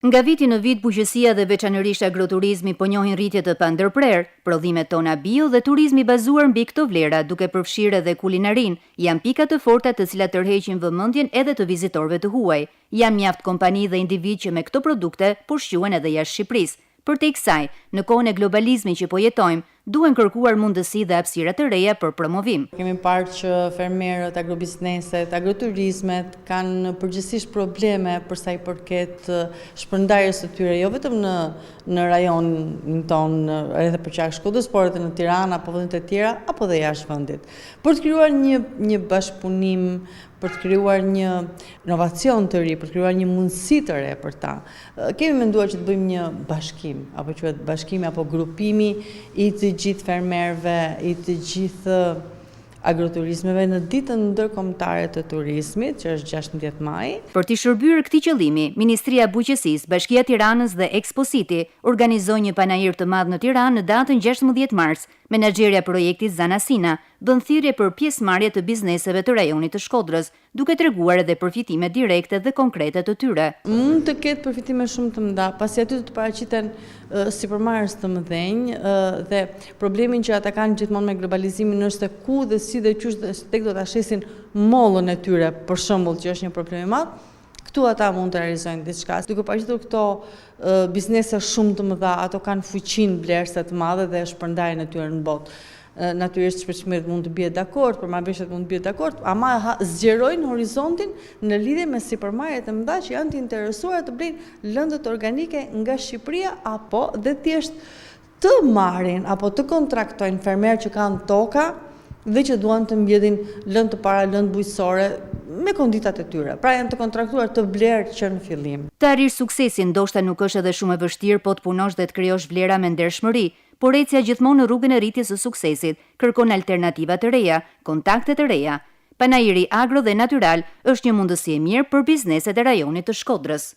Nga viti në vit, bujqësia dhe veçanërisht agroturizmi po njohin rritje të pandërprer, prodhimet tona bio dhe turizmi bazuar mbi këto vlera, duke përfshirë edhe kulinarin, janë pika të forta të cilat tërheqin vëmendjen edhe të vizitorëve të huaj. Janë mjaft kompani dhe individ që me këto produkte pushquhen edhe jashtë Shqipërisë. Për te kësaj, në kohën e globalizmit që po jetojmë, duhen kërkuar mundësi dhe hapësira të reja për promovim. Kemi parë që fermerët, agrobizneset, agroturizmet kanë përgjithsisht probleme për sa i përket shpërndarjes së tyre, jo vetëm në rajonin tonë, edhe përqafë Shkodrës, por edhe në Tiranë apo vende të tjera, apo dhe jashtë vendit. Për të krijuar një bashkëpunim, për të krijuar një inovacion të ri, për të krijuar një mundësi të re për ta. Kemi menduar që të bëjmë një bashkim, apo quhet bashkimi apo grupimi i të gjithë fermerëve, i të gjithë agroturizmeve në ditën ndërkombëtare të turizmit, që është 16 maj. Për të shërbyer këtij qëllimi, Ministria e Bujqësisë, Bashkia e Tiranës dhe Expositi organizoi një panajir të madh në Tiranë në datën 16 mars. Menaxherja e projektit Zana Sina bën thirrje për pjesëmarrje të bizneseve të rajonit të Shkodrës, duke treguar edhe përfitime direkte dhe konkrete të tyre. Mund të ketë përfitime shumë të mëdha, pasi aty do të paraqiten sipërmarrës të mëdhenj dhe problemin që ata kanë gjithmonë me globalizimin është se ku dhe si dhe qysh dhe tek do ta shesin mollën e tyre, për shembull, që është një problem i madh. Këtu ata mund të realizojnë diçka. Duke paraqitur këto biznese shumë të mëdha, ato kanë fuqinë blerëse të madhe dhe shpërndarjen e tyre në botë. Natyrisht shpeshherë mund të bie dakord, për marrëveshjet mund të bie dakord, ama zgjerojnë horizontin në lidhje me sipërmarrjet e mëdha që janë të interesuara të blejnë lëndët organike nga Shqipëria apo dhe thjesht të marrin apo të kontraktojnë fermerë që kanë toka dhe që duan të mbjedhin lëndë të para, lëndë bujqësore me konditat e tyre. Pra janë të kontraktuar të blerë që në fillim. Të arrish suksesin ndoshta nuk është edhe shumë e vështirë, po të punosh dhe të krijosh vlera me ndershmëri, por ecja gjithmonë në rrugën e rritjes së suksesit kërkon alternativa të reja, kontakte të reja. Panajiri agro dhe natyral është një mundësi e mirë për bizneset e rajonit të Shkodrës.